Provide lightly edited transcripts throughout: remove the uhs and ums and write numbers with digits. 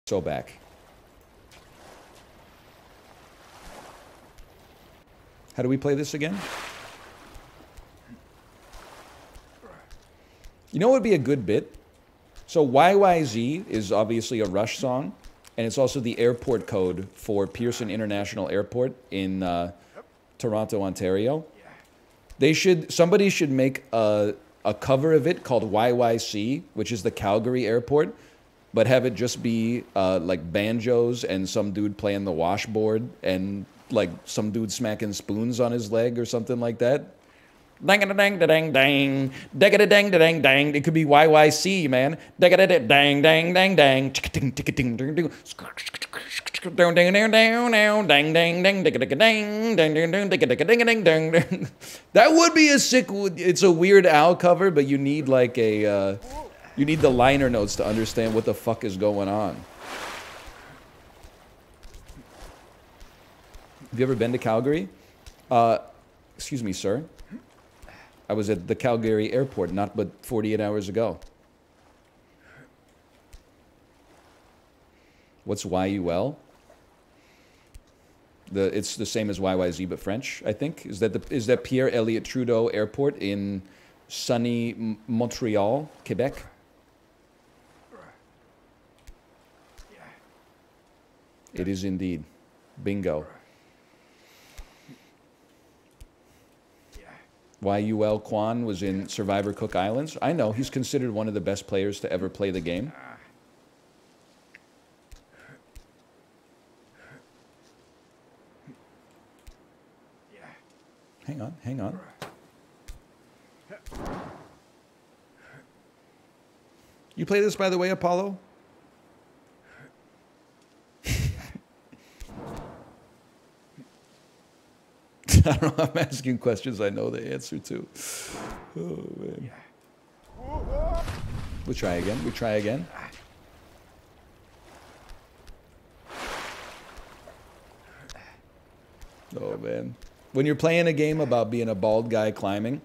So back. How do we play this again? You know what would be a good bit? So YYZ is obviously a Rush song, and it's also the airport code for Pearson International Airport in Toronto, Ontario. Somebody should make a cover of it called YYC, which is the Calgary airport, but have it just be like banjos and some dude playing the washboard and like some dude smacking spoons on his leg or something like that. Dang dang dang dang dang dang dang dang. It could be YYC, man. Dang dang dang dang dang dang. That would be a sick. It's a Weird Al cover, but you need like a. You need the liner notes to understand what the fuck is going on. Have you ever been to Calgary? Excuse me, sir. I was at the Calgary airport not but 48 hours ago. What's YUL? It's the same as YYZ but French, I think. Is that Pierre Elliott Trudeau Airport in sunny Montreal, Quebec? It is indeed. Bingo. YUL Kwan was in Survivor Cook Islands. I know, he's considered one of the best players to ever play the game. Hang on, hang on. You play this, by the way, Apollo? I don't know, I'm asking questions I know the answer to. Oh, man. We'll try again. We try again. Oh, man. When you're playing a game about being a bald guy climbing,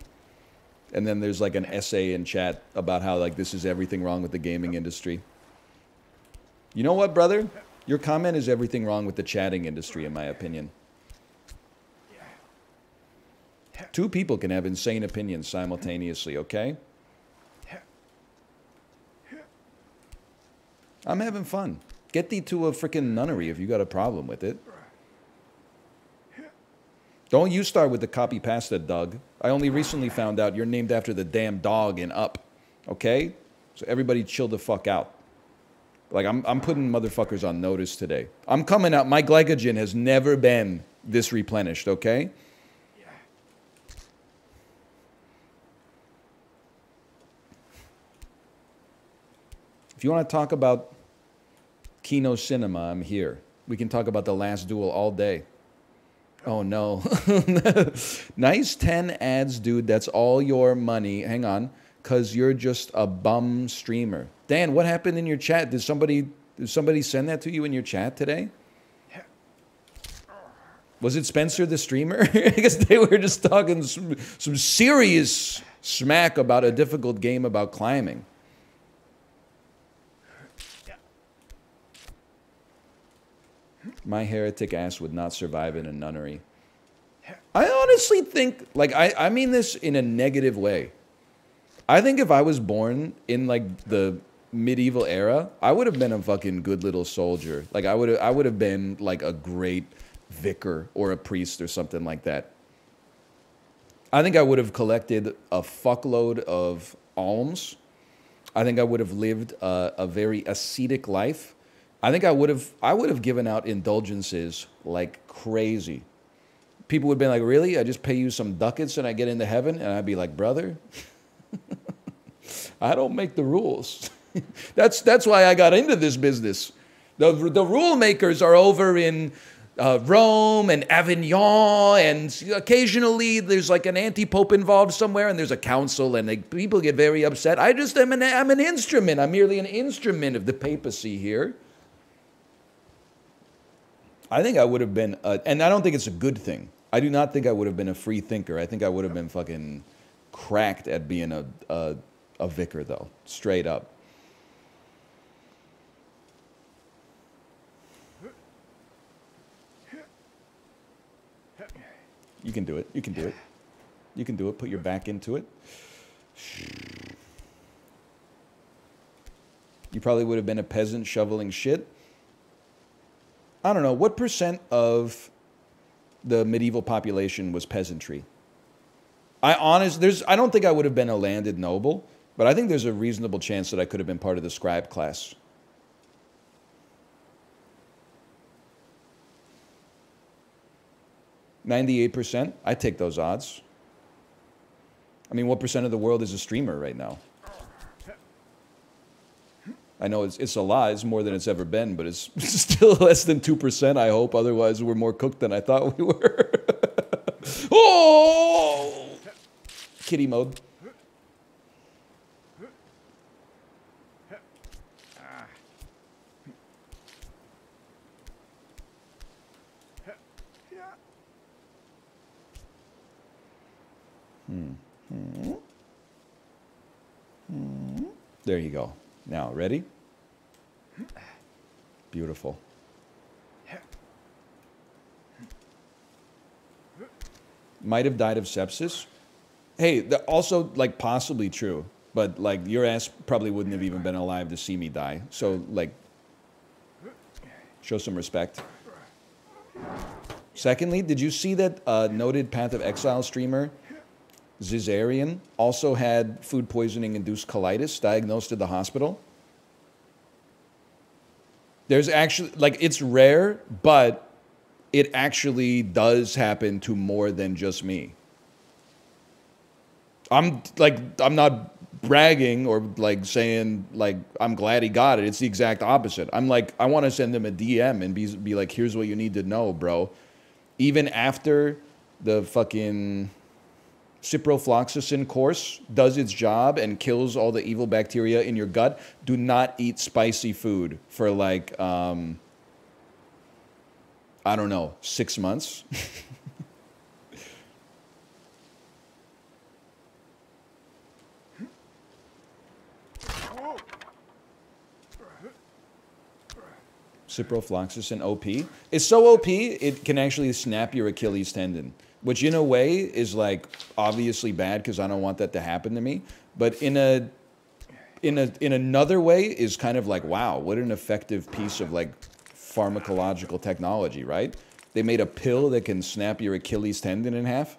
and then there's like an essay in chat about how like this is everything wrong with the gaming industry. You know what, brother? Your comment is everything wrong with the chatting industry, in my opinion. Two people can have insane opinions simultaneously, okay? I'm having fun. Get thee to a freaking nunnery if you got a problem with it. Don't you start with the copy pasta, Doug. I only recently found out you're named after the damn dog in Up, okay? So everybody chill the fuck out. Like, I'm putting motherfuckers on notice today. I'm coming out. My glycogen has never been this replenished, okay? If you want to talk about Kino Cinema, I'm here. We can talk about The Last Duel all day. Oh, no. Nice 10 ads, dude. That's all your money. Hang on. Because you're just a bum streamer. Dan, what happened in your chat? Did somebody send that to you in your chat today? Was it Spencer the streamer? I guess they were just talking some serious smack about a difficult game about climbing. My heretic ass would not survive in a nunnery. I honestly think, like, I mean this in a negative way. I think if I was born in, like, the medieval era, I would have been a fucking good little soldier. Like, I would have been, like, a great vicar or a priest or something like that. I think I would have collected a fuckload of alms. I think I would have lived a very ascetic life. I think I would have given out indulgences like crazy. People would be like, really? I just pay you some ducats and I get into heaven? And I'd be like, brother, I don't make the rules. That's why I got into this business. The rule makers are over in Rome and Avignon, and occasionally there's like an anti-pope involved somewhere, and there's a council, and people get very upset. I'm an instrument. I'm merely an instrument of the papacy here. I think I would have been, and I don't think it's a good thing. I do not think I would have been a free thinker. I think I would have been fucking cracked at being a vicar, though, straight up. You can do it. You can do it. You can do it. Put your back into it. You probably would have been a peasant shoveling shit. I don't know. What percent of the medieval population was peasantry? I don't think I would have been a landed noble, but I think there's a reasonable chance that I could have been part of the scribe class. 98%? I take those odds. I mean, what percent of the world is a streamer right now? I know it's a lot. It's more than it's ever been, but it's still less than 2%, I hope. Otherwise, we're more cooked than I thought we were. Oh! Kitty mode. There you go. Now, ready? Beautiful. Might have died of sepsis. Hey, also, like, possibly true. But, like, your ass probably wouldn't have even been alive to see me die. So, like, show some respect. Secondly, did you see that noted Path of Exile streamer, Zizarian, also had food poisoning-induced colitis, diagnosed at the hospital? There's actually, like, it's rare, but it actually does happen to more than just me. I'm not bragging or, like, saying, like, I'm glad he got it. It's the exact opposite. I'm like, I want to send him a DM and be like, here's what you need to know, bro. Even after the fucking ciprofloxacin course does its job and kills all the evil bacteria in your gut, do not eat spicy food for, like, I don't know, 6 months. Ciprofloxacin OP. It's so OP, it can actually snap your Achilles tendon, which in a way is, like, obviously bad because I don't want that to happen to me. But in another way is kind of like, wow, what an effective piece of, like, pharmacological technology, right? They made a pill that can snap your Achilles tendon in half.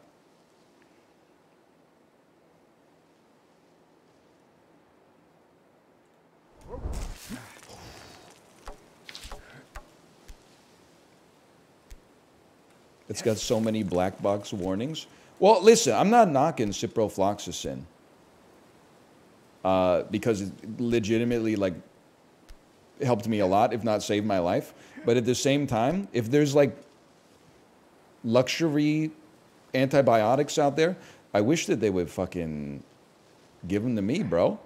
It's got so many black box warnings. Well, listen, I'm not knocking ciprofloxacin because it legitimately, like, helped me a lot, if not saved my life. But at the same time, if there's, like, luxury antibiotics out there, I wish that they would fucking give them to me, bro.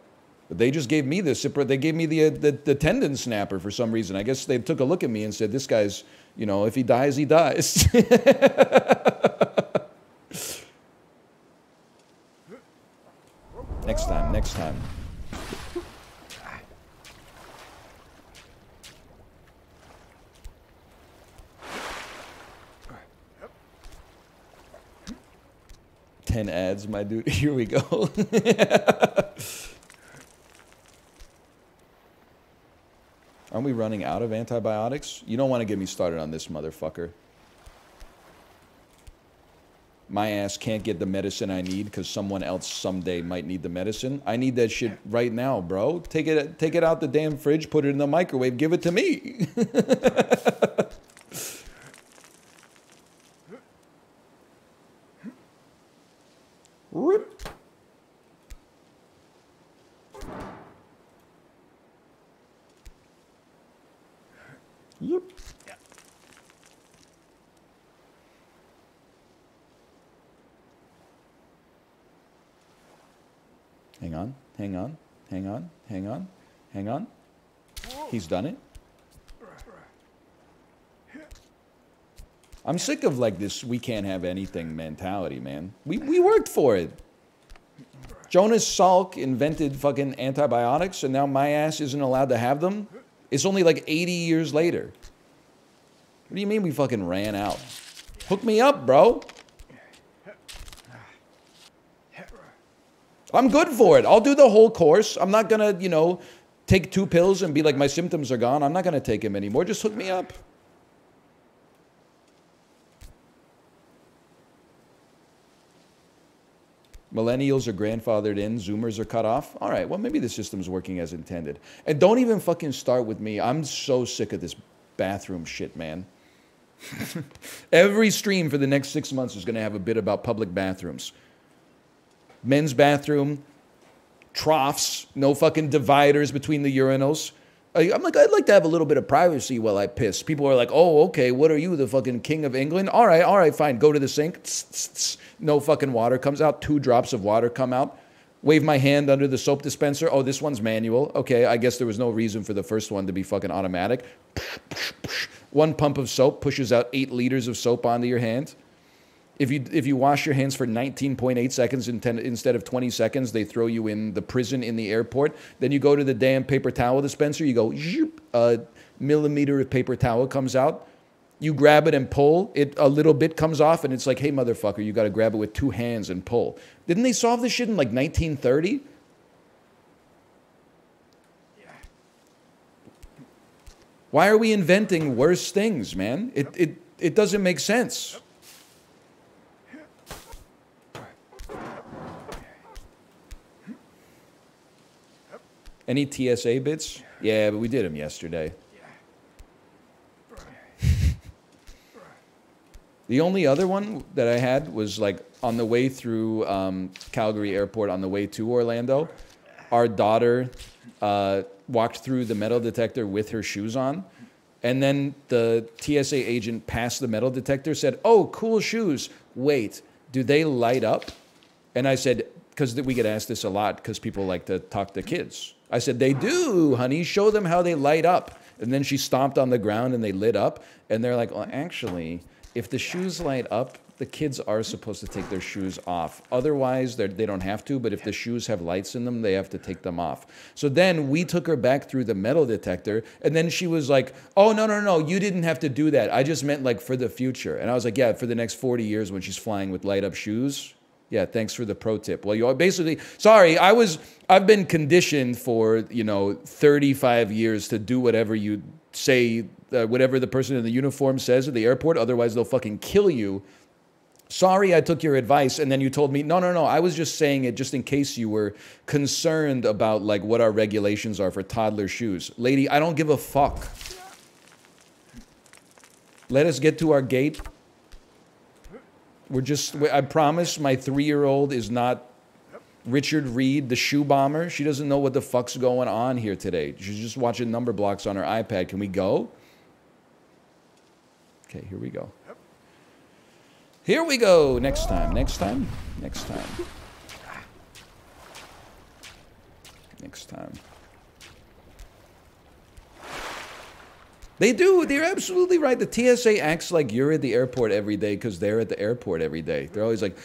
But they just gave me they gave me the tendon snapper for some reason. I guess they took a look at me and said, this guy's, you know, if he dies, he dies. Next time, next time. Ten ads, my dude. Here we go. Aren't we running out of antibiotics? You don't want to get me started on this motherfucker. My ass can't get the medicine I need because someone else someday might need the medicine. I need that shit right now, bro. Take it out the damn fridge, put it in the microwave, give it to me. Rip. Yep. Hang on, hang on, hang on, hang on, hang on. He's done it. I'm sick of, like, this we can't have anything mentality, man. We worked for it. Jonas Salk invented fucking antibiotics and now my ass isn't allowed to have them? It's only like 80 years later. What do you mean we fucking ran out? Hook me up, bro. I'm good for it. I'll do the whole course. I'm not going to, you know, take 2 pills and be like, my symptoms are gone. I'm not going to take them anymore. Just hook me up. Millennials are grandfathered in. Zoomers are cut off. All right, well, maybe the system's working as intended. And don't even fucking start with me. I'm so sick of this bathroom shit, man. Every stream for the next 6 months is going to have a bit about public bathrooms. Men's bathroom, troughs, no fucking dividers between the urinals. I'm like, I'd like to have a little bit of privacy while I piss. People are like, oh, okay, what are you, the fucking king of England? All right, fine. Go to the sink. No fucking water comes out. 2 drops of water come out. Wave my hand under the soap dispenser. Oh, this one's manual. Okay, I guess there was no reason for the first one to be fucking automatic. 1 pump of soap pushes out 8 liters of soap onto your hand. If you wash your hands for 19.8 seconds instead of 20 seconds, they throw you in the prison in the airport. Then you go to the damn paper towel dispenser. You go, zoop, a millimeter of paper towel comes out. You grab it and pull. A little bit comes off, and it's like, hey, motherfucker, you got to grab it with 2 hands and pull. Didn't they solve this shit in like 1930? Why are we inventing worse things, man? It doesn't make sense. Any TSA bits? Yeah, but we did them yesterday. The only other one that I had was like on the way through Calgary Airport on the way to Orlando. Our daughter walked through the metal detector with her shoes on. And then the TSA agent passed the metal detector, said, oh, cool shoes. Wait, do they light up? And I said, because we get asked this a lot because people like to talk to kids. I said, they do, honey. Show them how they light up. And then she stomped on the ground and they lit up. And they're like, well, actually, if the shoes light up, the kids are supposed to take their shoes off. Otherwise, they don't have to. But if the shoes have lights in them, they have to take them off. So then we took her back through the metal detector. And then she was like, oh, no, you didn't have to do that. I just meant like for the future. And I was like, yeah, for the next 40 years when she's flying with light up shoes. Yeah, thanks for the pro tip. Well, you basically, sorry, I've been conditioned for, 35 years to do whatever you say, whatever the person in the uniform says at the airport, otherwise they'll fucking kill you. Sorry, I took your advice, and then you told me, no, I was just saying it just in case you were concerned about, like, what our regulations are for toddler shoes. Lady, I don't give a fuck. Let us get to our gate. I promise my 3-year-old is not Richard Reed, the shoe bomber. She doesn't know what the fuck's going on here today. She's just watching number blocks on her iPad. Can we go? Okay, here we go. Here we go. Next time. They do. They're absolutely right. The TSA acts like you're at the airport every day because they're at the airport every day. They're always like,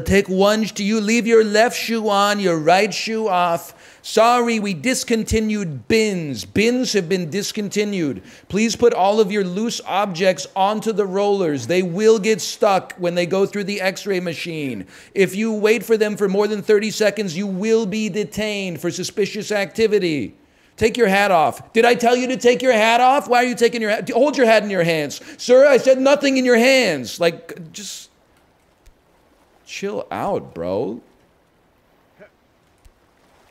take one. Do you leave your left shoe on, your right shoe off? Sorry, we discontinued bins. Bins have been discontinued. Please put all of your loose objects onto the rollers. They will get stuck when they go through the x-ray machine. If you wait for them for more than 30 seconds, you will be detained for suspicious activity. Take your hat off. Did I tell you to take your hat off? Why are you taking your hat? Hold your hat in your hands. Sir, I said nothing in your hands. Like, just chill out, bro.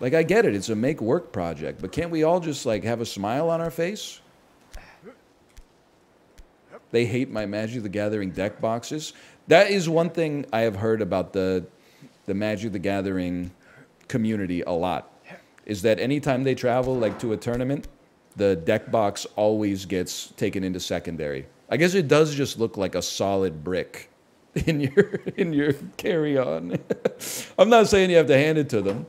Like, I get it. It's a make-work project. But can't we all just, like, have a smile on our face? They hate my Magic the Gathering deck boxes. That is one thing I have heard about the Magic the Gathering community a lot. Is that anytime they travel, like, to a tournament, the deck box always gets taken into secondary. I guess it does just look like a solid brick in your carry-on. I'm not saying you have to hand it to them.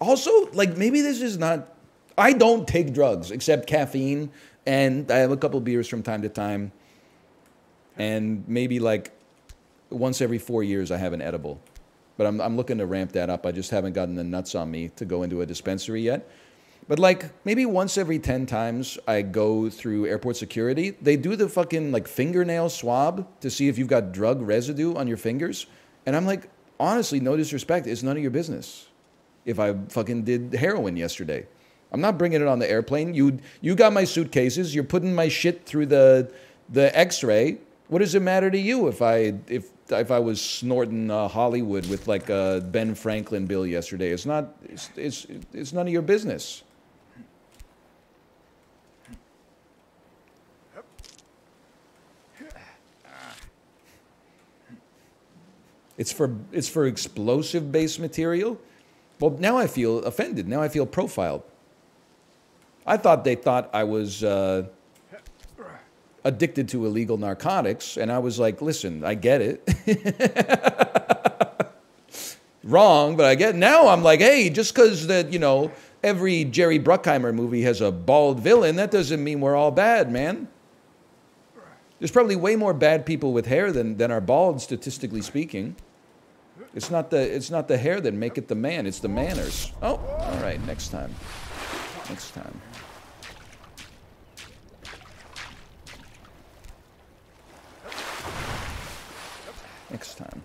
Also, like, maybe this is not... I don't take drugs except caffeine. And I have a couple beers from time to time. And maybe like once every 4 years I have an edible. But I'm looking to ramp that up. I just haven't gotten the nuts on me to go into a dispensary yet. But like maybe once every 10 times I go through airport security, they do the fucking like fingernail swab to see if you've got drug residue on your fingers. And I'm like, honestly, no disrespect, it's none of your business if I fucking did heroin yesterday. I'm not bringing it on the airplane. You got my suitcases. You're putting my shit through the X-ray. What does it matter to you if I was snorting Hollywood with like a Ben Franklin bill yesterday? It's not. It's none of your business. It's for explosive based material. Well, now I feel offended. Now I feel profiled. I thought they thought I was addicted to illegal narcotics, and I was like, listen, I get it. Wrong, but I get it. Now I'm like, hey, just because that, you know, every Jerry Bruckheimer movie has a bald villain, that doesn't mean we're all bad, man. There's probably way more bad people with hair than are bald, statistically speaking. It's not the hair that make it the man, it's the manners. Oh, all right, next time. Next time. Next time.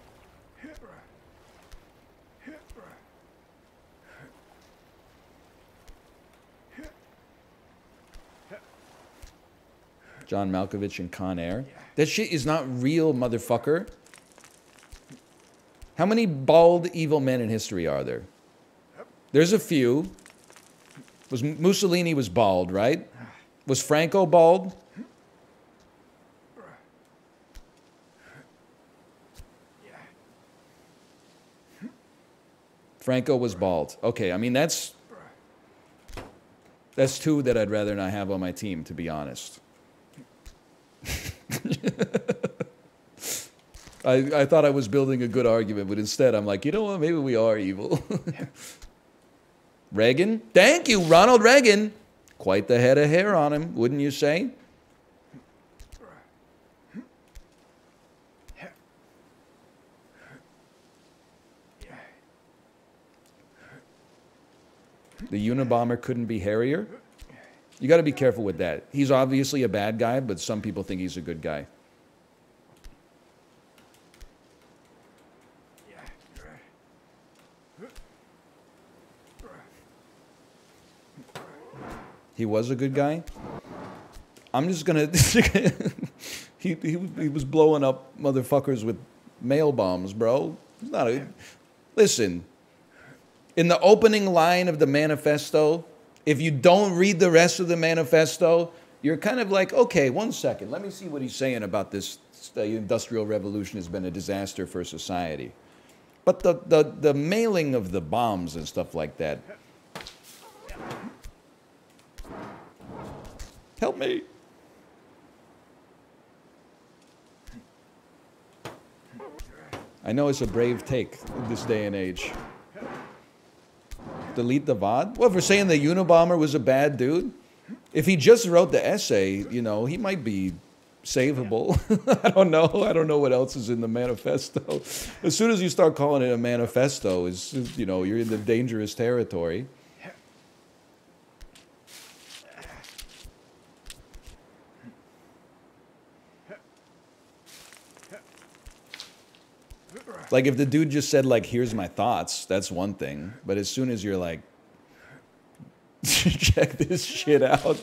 John Malkovich and Con Air. That shit is not real, motherfucker. How many bald evil men in history are there? There's a few. Mussolini was bald, right? Was Franco bald? Franco was bald. Okay, I mean, that's two that I'd rather not have on my team, to be honest. I thought I was building a good argument, but instead I'm like, you know what, maybe we are evil. Reagan? Thank you, Ronald Reagan. Quite the head of hair on him, wouldn't you say? The Unabomber couldn't be hairier? You got to be careful with that. He's obviously a bad guy, but some people think he's a good guy. He was a good guy? I'm just gonna... he was blowing up motherfuckers with mail bombs, bro. He's not a... Listen, in the opening line of the manifesto, if you don't read the rest of the manifesto, you're kind of like, okay, one second, let me see what he's saying about this. The Industrial Revolution has been a disaster for society. But the mailing of the bombs and stuff like that... Help me. I know it's a brave take in this day and age. Delete the VOD? What, for saying the Unabomber was a bad dude? If he just wrote the essay, you know, he might be savable. I don't know. I don't know what else is in the manifesto. As soon as you start calling it a manifesto, it's, you know, you're in the dangerous territory. Like, if the dude just said, like, here's my thoughts, that's one thing. But as soon as you're like, check this shit out.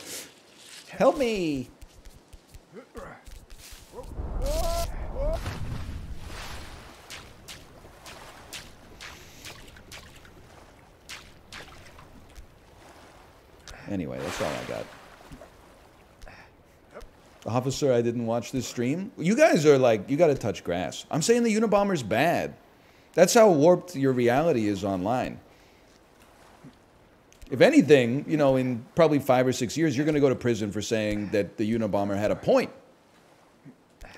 Help me. Anyway, that's all I got. Officer, I didn't watch this stream. You guys are like, you got to touch grass. I'm saying the Unabomber's bad. That's how warped your reality is online. If anything, you know, in probably 5 or 6 years, you're going to go to prison for saying that the Unabomber had a point.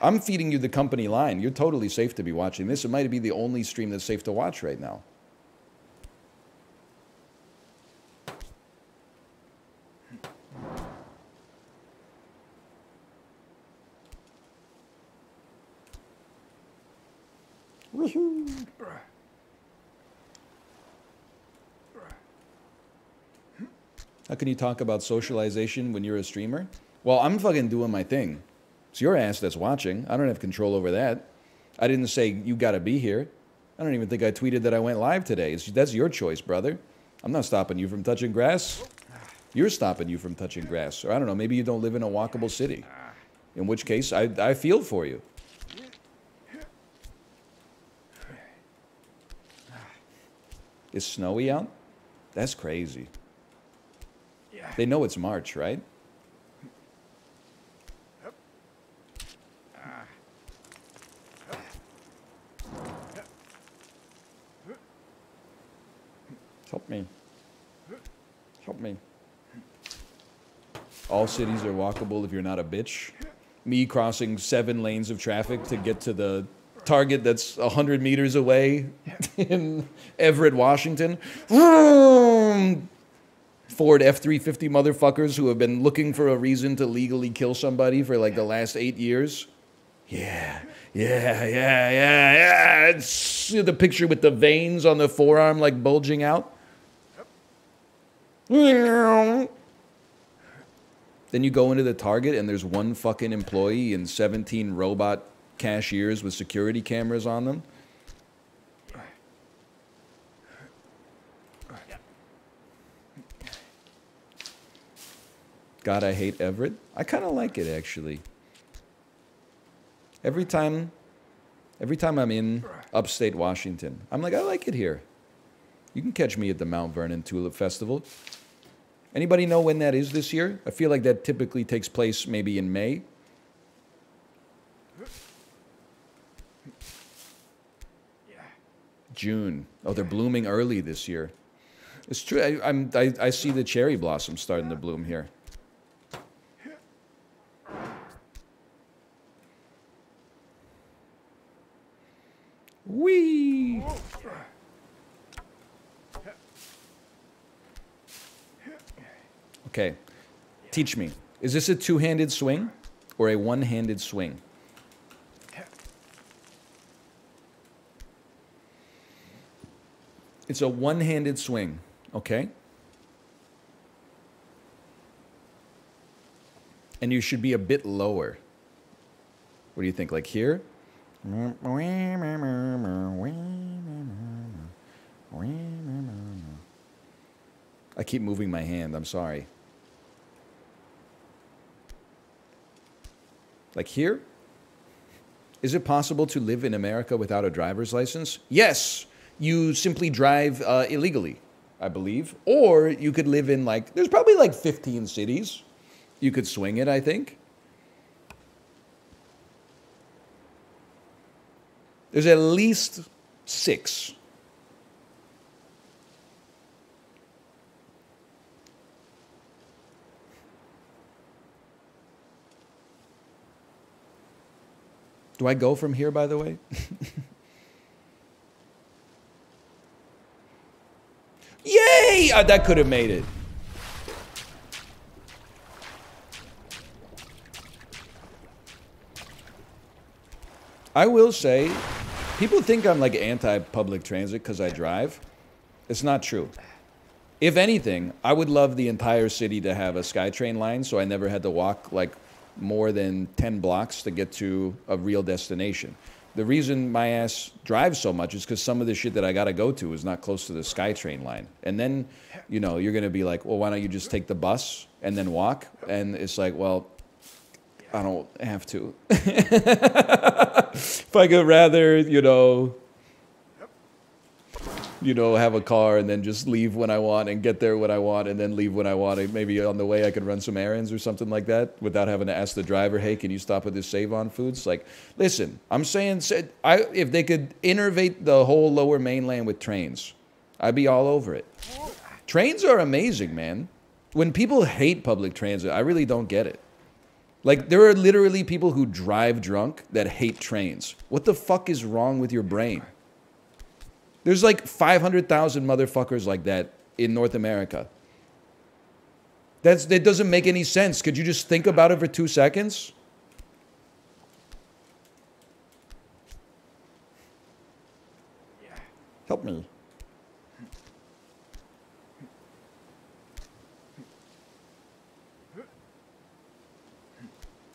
I'm feeding you the company line. You're totally safe to be watching this. It might be the only stream that's safe to watch right now. Woohoo! How can you talk about socialization when you're a streamer? Well, I'm fucking doing my thing. It's your ass that's watching. I don't have control over that. I didn't say you gotta be here. I don't even think I tweeted that I went live today. That's your choice, brother. I'm not stopping you from touching grass. You're stopping you from touching grass. Or I don't know, maybe you don't live in a walkable city. In which case, I feel for you. It's snowy out? That's crazy. They know it's March, right? Help me. Help me. All cities are walkable if you're not a bitch. Me crossing 7 lanes of traffic to get to the target that's 100 meters away in Everett, Washington. Ford F-350 motherfuckers who have been looking for a reason to legally kill somebody for like the last 8 years. Yeah. It's the picture with the veins on the forearm like bulging out. Then you go into the Target and there's one fucking employee and 17 robot cashiers with security cameras on them. God, I hate Everett. I kind of like it, actually. Every time I'm in upstate Washington, I'm like, I like it here. You can catch me at the Mount Vernon Tulip Festival. Anybody know when that is this year? I feel like that typically takes place maybe in May. June. Oh, they're blooming early this year. It's true. I see the cherry blossoms starting to bloom here. Whee! Okay. Teach me. Is this a two-handed swing or a one-handed swing? It's a one-handed swing, okay? And you should be a bit lower. What do you think, like here? I keep moving my hand, I'm sorry. Like here? Is it possible to live in America without a driver's license? Yes! You simply drive illegally, I believe. Or you could live in like, there's probably like 15 cities. You could swing it, I think. There's at least 6. Do I go from here, by the way? Yay! That could have made it. I will say, people think I'm like anti-public transit because I drive. It's not true. If anything, I would love the entire city to have a SkyTrain line so I never had to walk like more than 10 blocks to get to a real destination. The reason my ass drives so much is because some of the shit that I gotta go to is not close to the SkyTrain line. And then, you know, you're gonna be like, well, why don't you just take the bus and then walk? And it's like, well, I don't have to. If I could rather, you know, have a car and then just leave when I want and get there when I want and then leave when I want. Maybe on the way I could run some errands or something like that without having to ask the driver, hey, can you stop at this Save-On Foods? Like, listen, I'm saying if they could innervate the whole lower mainland with trains, I'd be all over it. Trains are amazing, man. When people hate public transit, I really don't get it. Like, there are literally people who drive drunk that hate trains. What the fuck is wrong with your brain? There's like 500,000 motherfuckers like that in North America. That doesn't make any sense. Could you just think about it for 2 seconds? Help me.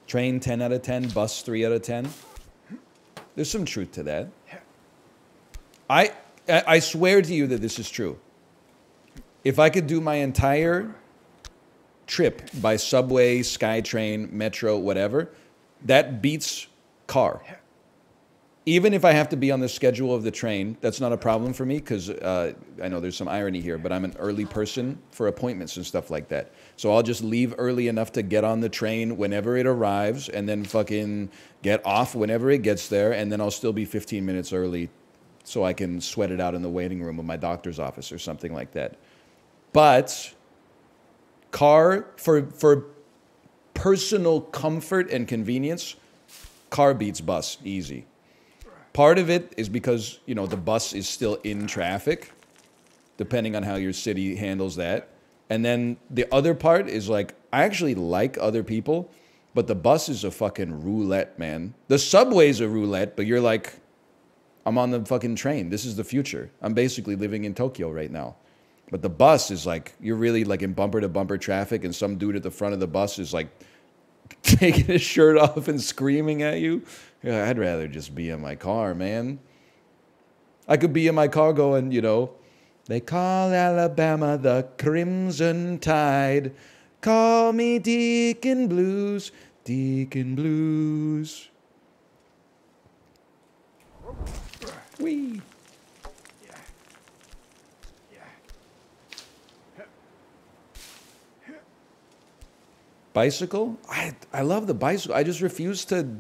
Train 10 out of 10, bus 3 out of 10. There's some truth to that. I swear to you that this is true. If I could do my entire trip by subway, SkyTrain, metro, whatever, that beats car. Even if I have to be on the schedule of the train, that's not a problem for me because I know there's some irony here, but I'm an early person for appointments and stuff like that. So I'll just leave early enough to get on the train whenever it arrives and then fucking get off whenever it gets there, and then I'll still be 15 minutes early so I can sweat it out in the waiting room of my doctor's office or something like that. But car, for personal comfort and convenience, car beats bus, easy. Part of it is because, you know, the bus is still in traffic, depending on how your city handles that. And then the other part is like, I actually like other people, but the bus is a fucking roulette, man. The subway's a roulette, but you're like, I'm on the fucking train. This is the future. I'm basically living in Tokyo right now. But the bus is like, you're really like in bumper to bumper traffic, and some dude at the front of the bus is like taking his shirt off and screaming at you. Yeah, I'd rather just be in my car, man. I could be in my car going, you know, they call Alabama the Crimson Tide. Call me Deacon Blues, Deacon Blues. Whee. Bicycle? I love the bicycle. I just refuse to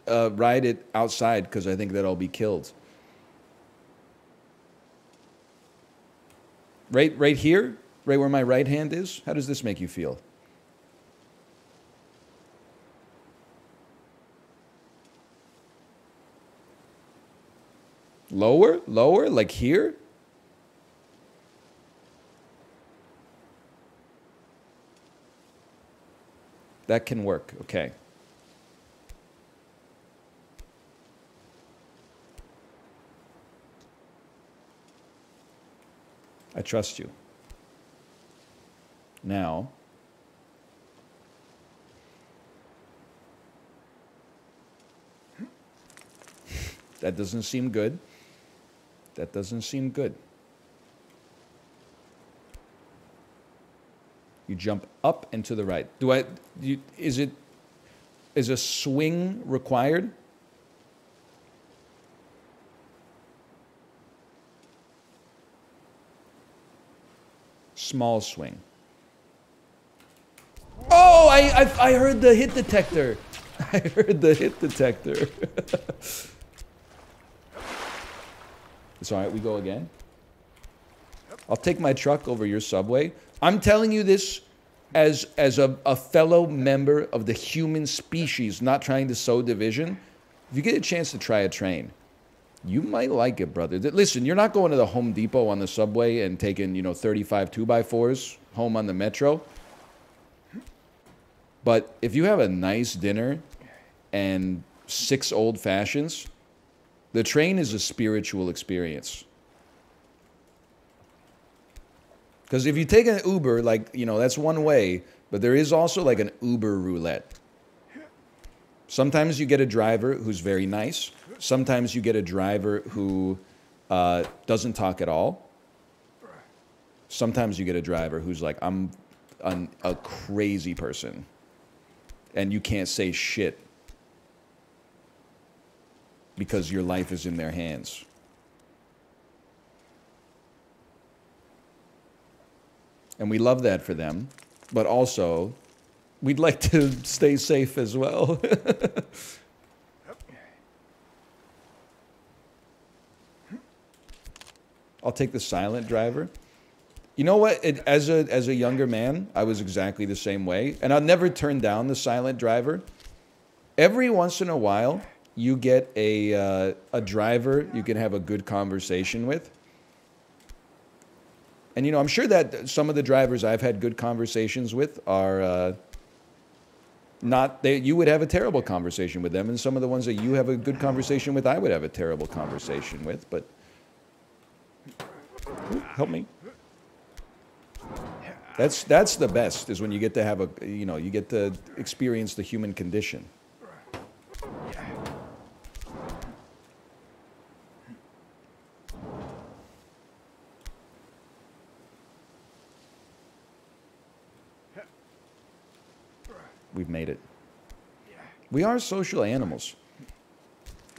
ride it outside because I think that I'll be killed. Right here? Right where my right hand is? How does this make you feel? Lower? Lower? Like here? That can work. Okay. I trust you. Now, that doesn't seem good. That doesn't seem good. You jump up and to the right. Is a swing required? Small swing. Oh, I heard the hit detector. I heard the hit detector. It's all right, we go again. I'll take my truck over your subway. I'm telling you this as a fellow member of the human species, not trying to sow division. If you get a chance to try a train, you might like it, brother. Listen, you're not going to the Home Depot on the subway and taking, you know, 35 2x4s home on the metro. But if you have a nice dinner and 6 old fashions, the train is a spiritual experience. Because if you take an Uber, like, you know, that's one way, but there is also like an Uber roulette. Sometimes you get a driver who's very nice. Sometimes you get a driver who doesn't talk at all. Sometimes you get a driver who's like, I'm a crazy person. And you can't say shit because your life is in their hands. And we love that for them, but also we'd like to stay safe as well. I'll take the silent driver. You know what? As a younger man, I was exactly the same way. And I'll never turn down the silent driver. Every once in a while, you get a driver you can have a good conversation with. And, you know, I'm sure that some of the drivers I've had good conversations with are you would have a terrible conversation with them. And some of the ones that you have a good conversation with, I would have a terrible conversation with. But, ooh, help me. That's the best, is when you get to have a, you know, you get to experience the human condition. We've made it. We are social animals.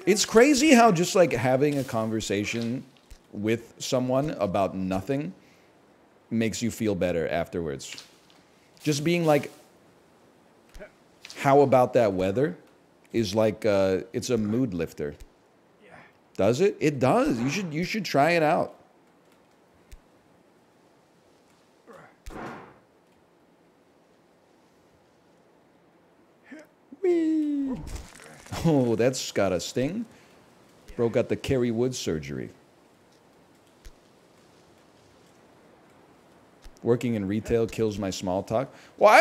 It's crazy how just like having a conversation with someone about nothing makes you feel better afterwards. Just being like, how about that weather, is like, it's a mood lifter. Does it? It does. You should try it out. Whee. Oh, that's got a sting. Bro got the Kerry Woods surgery. Working in retail kills my small talk. Well,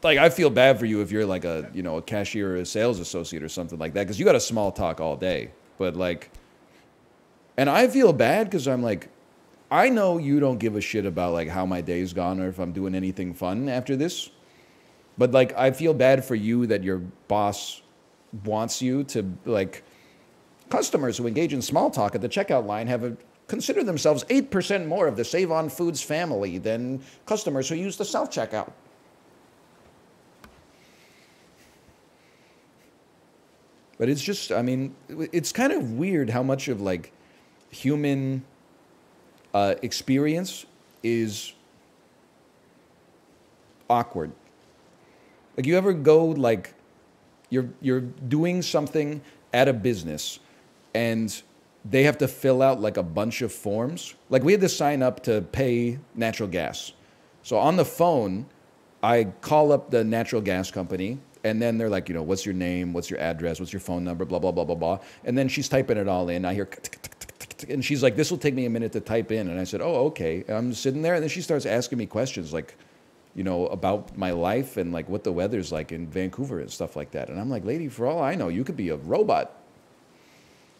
I feel bad for you if you're like a, you know, a cashier or a sales associate or something like that, because you got a small talk all day. But like, and I feel bad because I'm like, I know you don't give a shit about like how my day's gone or if I'm doing anything fun after this. But like, I feel bad for you that your boss wants you to, like, customers who engage in small talk at the checkout line consider themselves 8% more of the Save On Foods family than customers who use the self-checkout. But it's just, I mean, it's kind of weird how much of like human experience is awkward. Like, you ever go like, you're doing something at a business and they have to fill out like a bunch of forms. Like, we had to sign up to pay natural gas. So on the phone, I call up the natural gas company, and then they're like, you know, what's your name, what's your address, what's your phone number, blah, blah, blah, blah, blah. And then she's typing it all in. I hear, and she's like, this will take me a minute to type in. And I said, oh, okay. And I'm sitting there, and then she starts asking me questions like, you know, about my life and like what the weather's like in Vancouver and stuff like that. And I'm like, lady, for all I know, you could be a robot.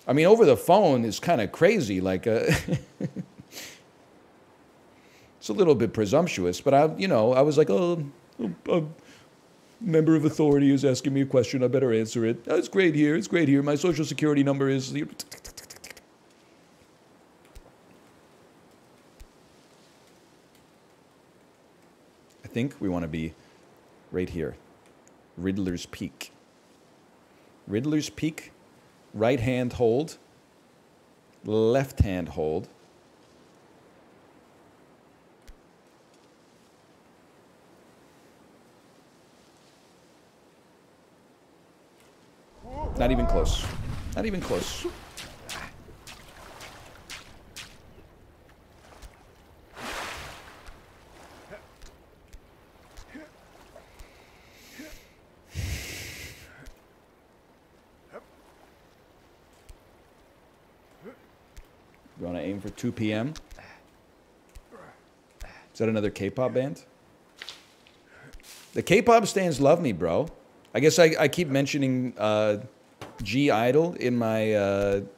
I mean, over the phone is kind of crazy. Like, it's a little bit presumptuous, but I was like, oh, a member of authority is asking me a question. I better answer it. Oh, it's great here. It's great here. My social security number is. I think we want to be right here. Riddler's Peak. Riddler's Peak, right hand hold, left hand hold. Not even close. Not even close. You want to aim for 2 p.m.? Is that another K-pop band? The K-pop stands love me, bro. I guess I keep mentioning G-Idol in my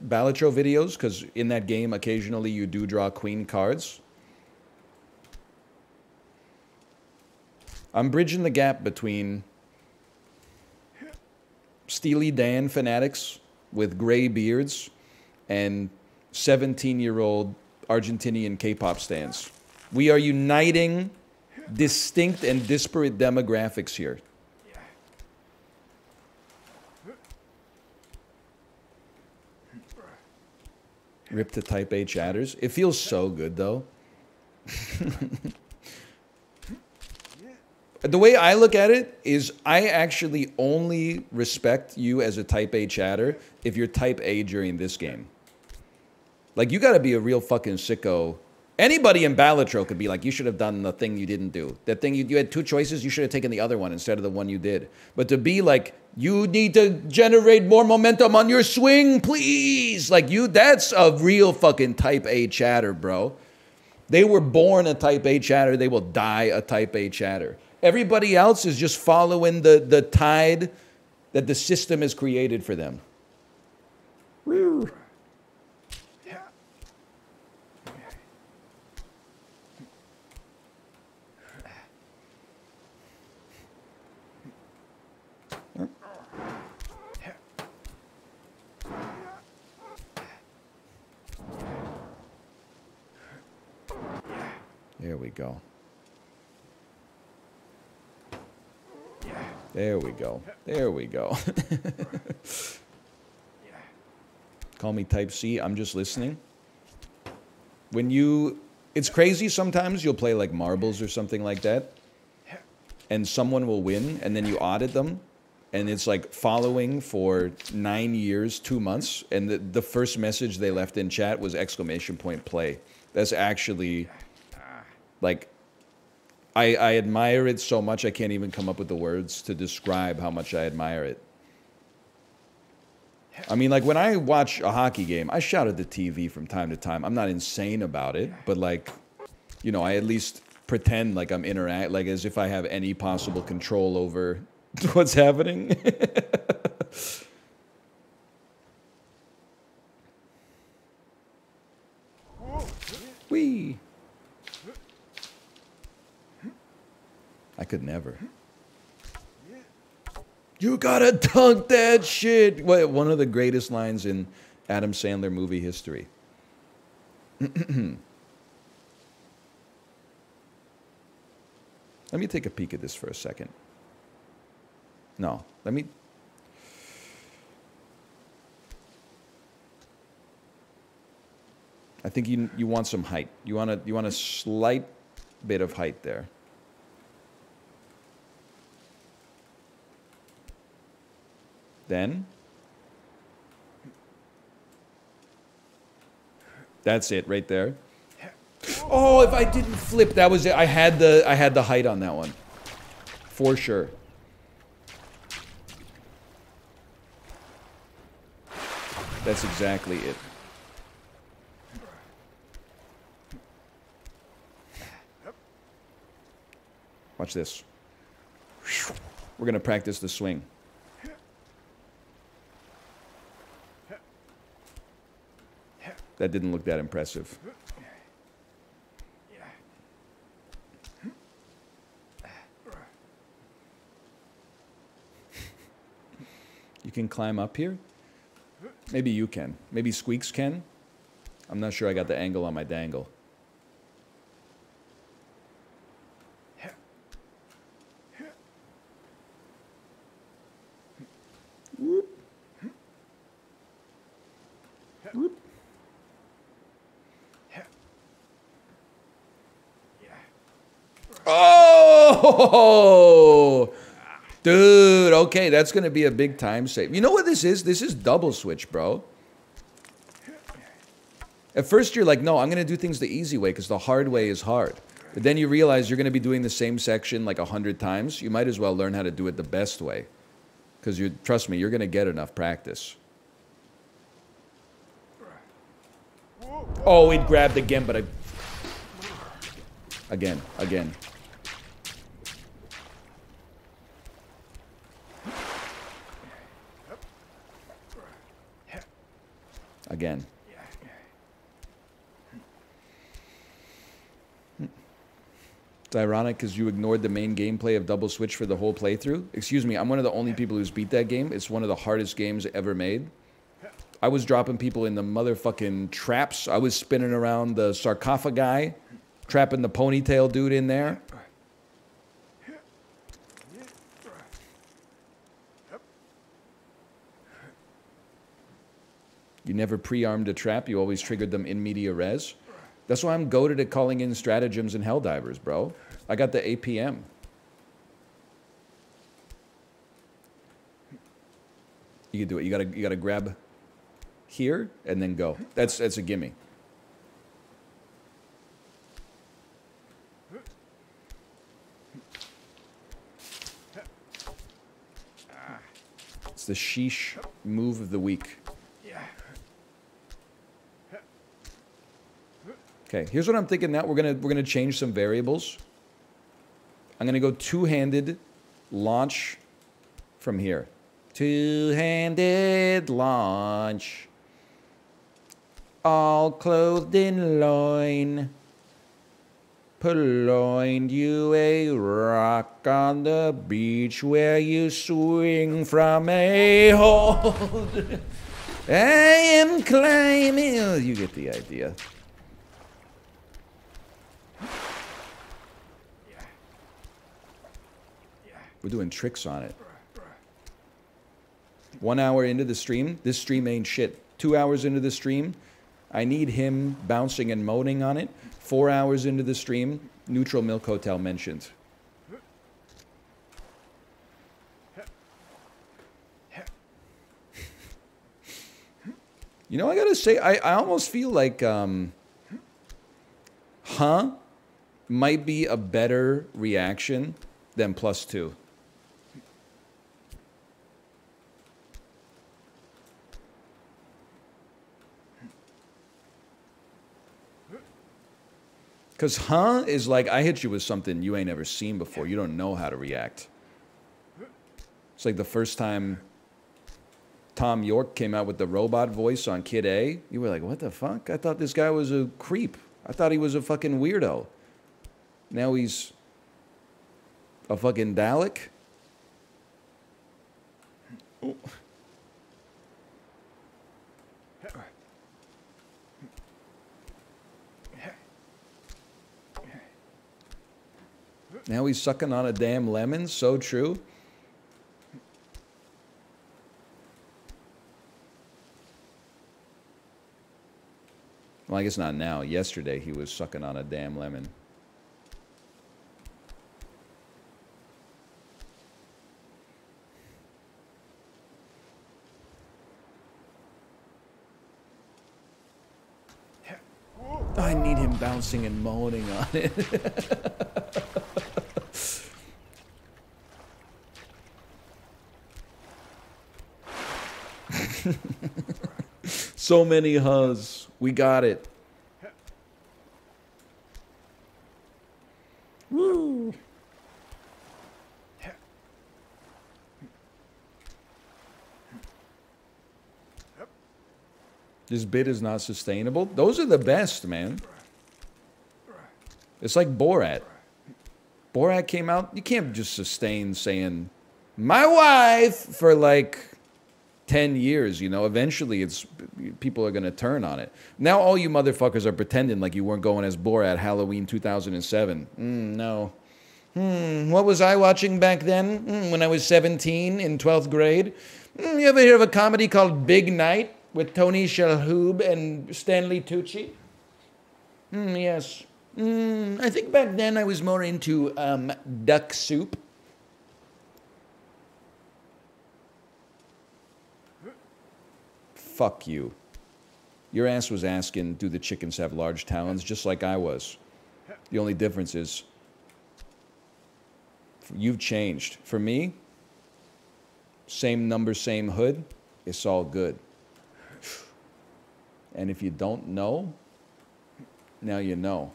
Balatro videos, because in that game, occasionally you do draw queen cards. I'm bridging the gap between Steely Dan fanatics with gray beards and 17-year-old Argentinian K-pop stans. We are uniting distinct and disparate demographics here. Rip to Type A chatters. It feels so good, though. The way I look at it is I actually only respect you as a Type A chatter if you're Type A during this game. Like, you gotta be a real fucking sicko. Anybody in Balatro could be like, you should have done the thing you didn't do. That thing, you had 2 choices, you should have taken the other one instead of the one you did. But to be like, you need to generate more momentum on your swing, please. Like, that's a real fucking Type A chatter, bro. They were born a Type A chatter. They will die a Type A chatter. Everybody else is just following the tide that the system has created for them. Woo. There we go. There we go. There we go. Call me Type C. I'm just listening. When you... It's crazy sometimes you'll play like marbles or something like that. And someone will win and then you audit them. And it's like following for 9 years, 2 months. And the first message they left in chat was exclamation point play. That's actually... Like... I admire it so much I can't even come up with the words to describe how much I admire it. I mean, like, when I watch a hockey game, I shout at the TV from time to time. I'm not insane about it, but, like, you know, I at least pretend like I'm like, as if I have any possible control over what's happening. Whee! I could never. You gotta dunk that shit! One of the greatest lines in Adam Sandler movie history. Let me take a peek at this for a second. No, let me... I think you want some height. You want a slight bit of height there. Then that's it right there. Oh, if I didn't flip, that was it. I had the height on that one. For sure. That's exactly it. Watch this. We're going to practice the swing. That didn't look that impressive. You can climb up here? Maybe you can. Maybe Squeaks can? I'm not sure I got the angle on my dangle. Whoop. Whoop. Oh! Dude, okay, that's going to be a big time save. You know what this is? This is double switch, bro. At first you're like, no, I'm going to do things the easy way because the hard way is hard. But then you realize you're going to be doing the same section like 100 times. You might as well learn how to do it the best way. Because trust me, you're going to get enough practice. Oh, it grabbed again, but I... Again. Again. It's ironic because you ignored the main gameplay of Double Switch for the whole playthrough. Excuse me, I'm one of the only people who's beat that game. It's one of the hardest games ever made. I was dropping people in the motherfucking traps. I was spinning around the sarcophagi, trapping the ponytail dude in there. You never pre-armed a trap. You always triggered them in media res. That's why I'm goated at calling in stratagems and Helldivers, bro. I got the APM. You can do it. You gotta grab here and then go. That's a gimme. It's the sheesh move of the week. Okay, here's what I'm thinking now. We're gonna change some variables. I'm gonna go two-handed launch from here. Two-handed launch. All clothed in loin. Purloined you a rock on the beach where you swing from a hold. I am climbing. Oh, you get the idea. We're doing tricks on it. 1 hour into the stream, this stream ain't shit. 2 hours into the stream, I need him bouncing and moaning on it. 4 hours into the stream, Neutral Milk Hotel mentioned. You know, I gotta say, I almost feel like, huh? Might be a better reaction than +2. Because huh is like, I hit you with something you ain't ever seen before. You don't know how to react. It's like the first time Tom York came out with the robot voice on Kid A. You were like, what the fuck? I thought this guy was a creep. I thought he was a fucking weirdo. Now he's a fucking Dalek? Oh. Now he's sucking on a damn lemon. So true. Well, I guess not now. Yesterday he was sucking on a damn lemon. I need him bouncing and moaning on it. So many huhs. We got it. Woo. This bit is not sustainable. Those are the best, man. It's like Borat. Borat came out. You can't just sustain saying, my wife, for like 10 years, you know. Eventually, it's people are going to turn on it. Now all you motherfuckers are pretending like you weren't going as Borat Halloween 2007. No. What was I watching back then? When I was 17 in 12th grade? You ever hear of a comedy called Big Night with Tony Shalhoub and Stanley Tucci? Yes. I think back then I was more into duck soup. Fuck you. Your ass was asking, do the chickens have large talons? Just like I was. The only difference is, you've changed. For me, same number, same hood, it's all good. And if you don't know, now you know.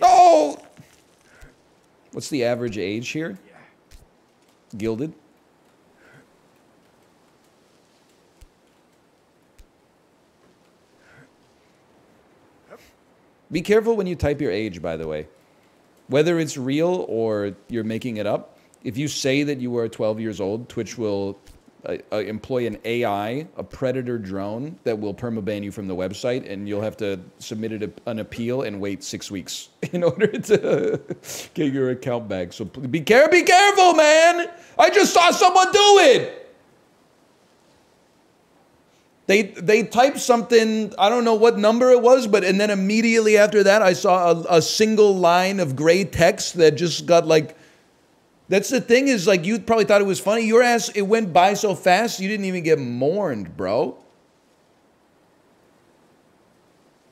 No! What's the average age here? Gilded? Be careful when you type your age, by the way. Whether it's real or you're making it up, if you say that you are 12 years old, Twitch will employ an AI, a predator drone, that will permaban you from the website, and you'll have to submit an appeal and wait 6 weeks in order to get your account back. So be careful, man! I just saw someone do it! They typed something, I don't know what number it was, and then immediately after that, I saw a single line of gray text that just got like, that's the thing is, like, you probably thought it was funny. Your ass, it went by so fast, you didn't even get mourned, bro.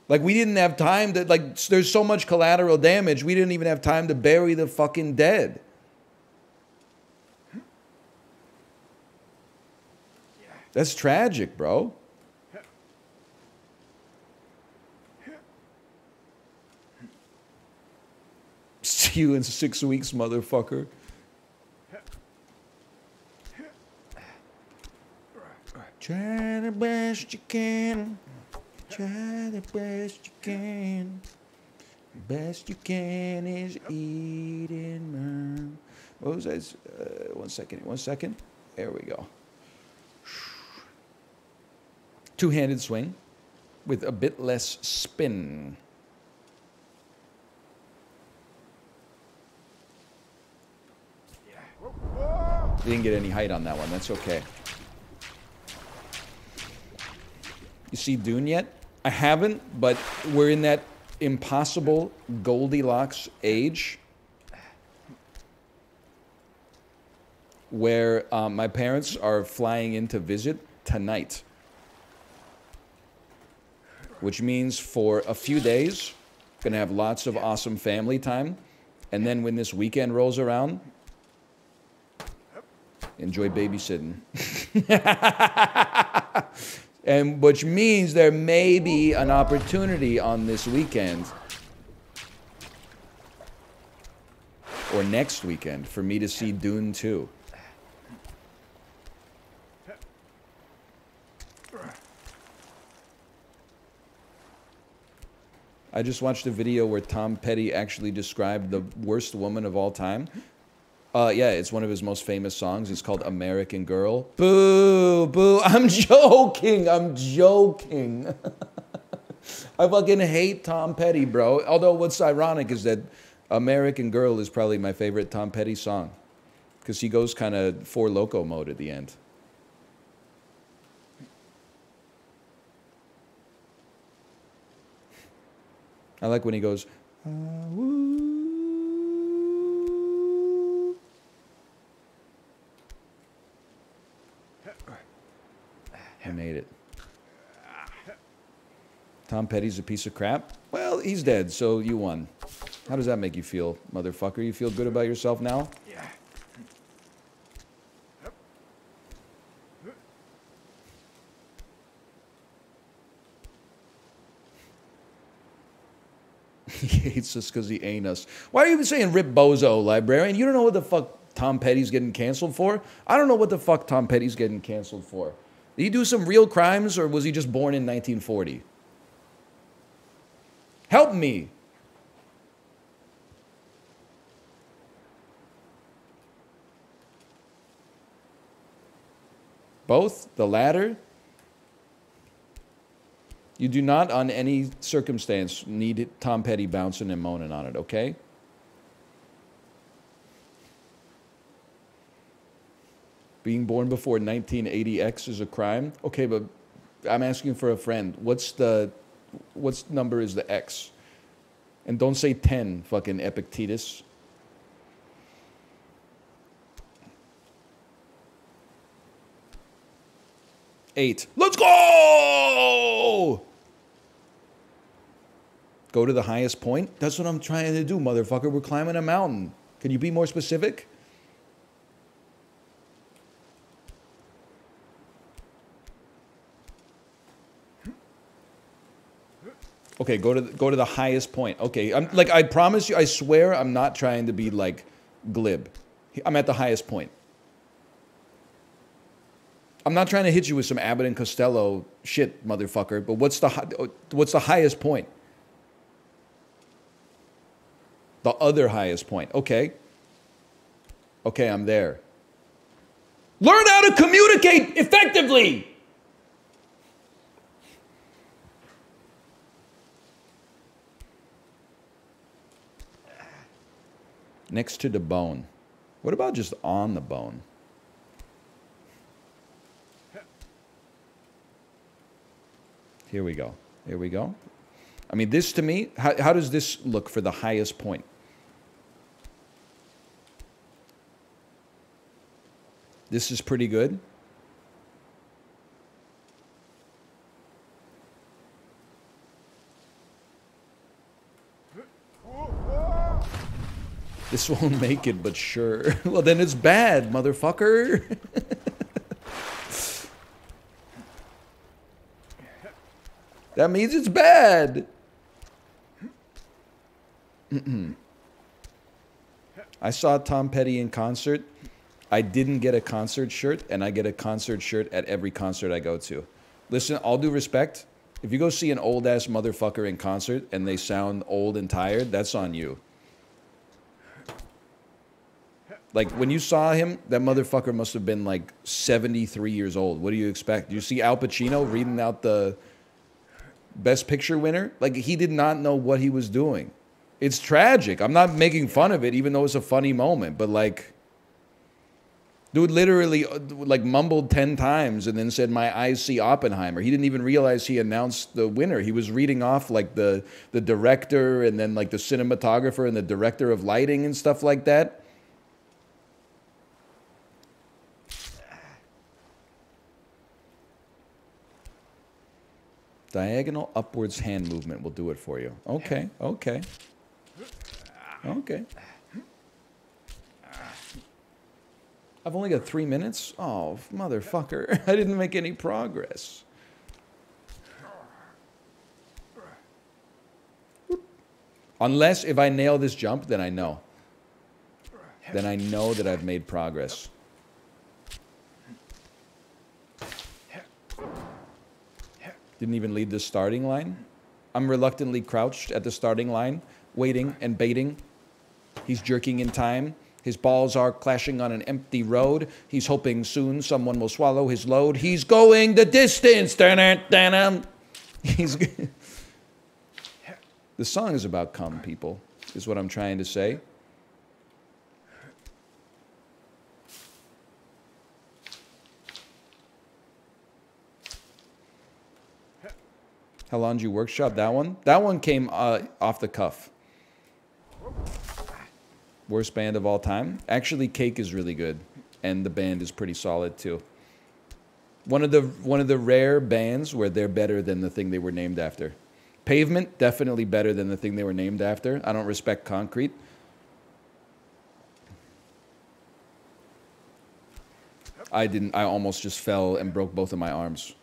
Like, we didn't have time to, like, there's so much collateral damage, we didn't even have time to bury the fucking dead. That's tragic, bro. See you in 6 weeks, motherfucker. Try the best you can. Try the best you can. Best you can is eating, man. What was that? 1 second. 1 second. There we go. Two-handed swing with a bit less spin. You didn't get any height on that one. That's okay. You see Dune yet? I haven't, but we're in that impossible Goldilocks age where my parents are flying in to visit tonight. Which means for a few days, gonna have lots of awesome family time. And then when this weekend rolls around, enjoy babysitting. And which means there may be an opportunity on this weekend or next weekend for me to see Dune 2. I just watched a video where Tom Petty actually described the worst woman of all time. Yeah, it's one of his most famous songs. It's called American Girl. Boo, boo. I'm joking. I'm joking. I fucking hate Tom Petty, bro. Although what's ironic is that American Girl is probably my favorite Tom Petty song. Because he goes kind of Four Loko mode at the end. I like when he goes, I made it. Tom Petty's a piece of crap? Well, he's dead, so you won. How does that make you feel, motherfucker? You feel good about yourself now? Yeah. He hates us because he ain't us. Why are you even saying Rip Bozo, librarian? You don't know what the fuck Tom Petty's getting canceled for? I don't know what the fuck Tom Petty's getting canceled for. Did he do some real crimes, or was he just born in 1940? Help me. Both? The latter? You do not, on any circumstance, need Tom Petty bouncing and moaning on it, okay? Being born before 1980X is a crime? Okay, but I'm asking for a friend. What's number is the X? And don't say 10, fucking Epictetus. Eight. Let's go! Go to the highest point? That's what I'm trying to do, motherfucker. We're climbing a mountain. Can you be more specific? Okay, go to the highest point. Okay, I promise you, I swear I'm not trying to be like glib. I'm at the highest point. I'm not trying to hit you with some Abbott and Costello shit, motherfucker, but what's the highest point? The other highest point. Okay. Okay, I'm there. Learn how to communicate effectively! Next to the bone. What about just on the bone? Here we go. Here we go. I mean, this to me, how does this look for the highest point? This is pretty good. This won't make it, but sure. Well, then it's bad, motherfucker. That means it's bad. I saw Tom Petty in concert. I didn't get a concert shirt, and I get a concert shirt at every concert I go to. Listen, all due respect, if you go see an old-ass motherfucker in concert and they sound old and tired, that's on you. Like, when you saw him, that motherfucker must have been, like, 73 years old. What do you expect? You see Al Pacino reading out the Best Picture winner? Like, he did not know what he was doing. It's tragic. I'm not making fun of it, even though it's a funny moment. But, like, dude literally, like, mumbled 10 times and then said, "My eyes see Oppenheimer." He didn't even realize he announced the winner. He was reading off, like, the director and then, like, the cinematographer and the director of lighting and stuff like that. Diagonal upwards hand movement will do it for you. Okay, okay. Okay. I've only got 3 minutes? Oh, motherfucker. I didn't make any progress. Unless if I nail this jump, then I know. Then I know that I've made progress. Didn't even leave the starting line. I'm reluctantly crouched at the starting line, waiting and baiting. He's jerking in time. His balls are clashing on an empty road. He's hoping soon someone will swallow his load. He's going the distance. He's the song is about cum, people, is what I'm trying to say. How long did you workshop that one? That one came off the cuff. Worst band of all time? Actually, Cake is really good, and the band is pretty solid too. One of the rare bands where they're better than the thing they were named after. Pavement, definitely better than the thing they were named after. I don't respect Concrete. I almost just fell and broke both of my arms.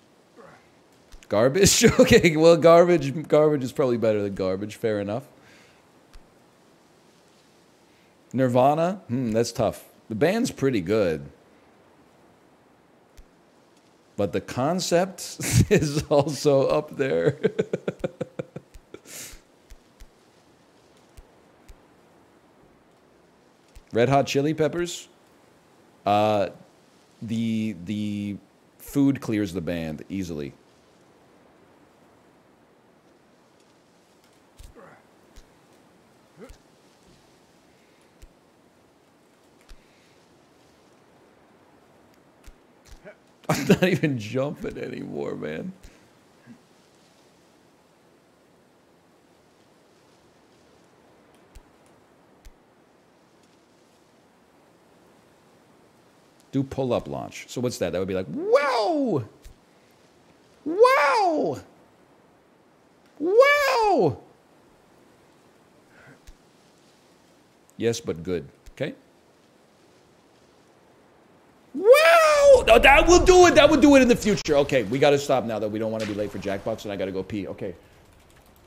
Garbage? Okay, well, garbage is probably better than Garbage. Fair enough. Nirvana? That's tough. The band's pretty good. But the concept is also up there. Red Hot Chili Peppers? The food clears the band easily. I'm not even jumping anymore, man. Do pull-up launch. So what's that? That would be like, wow! Wow! Wow! Yes, but good. Okay? Wow! No, that will do it. That will do it in the future. Okay, we got to stop now that we don't want to be late for Jackbox and I got to go pee. Okay.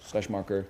Slash marker.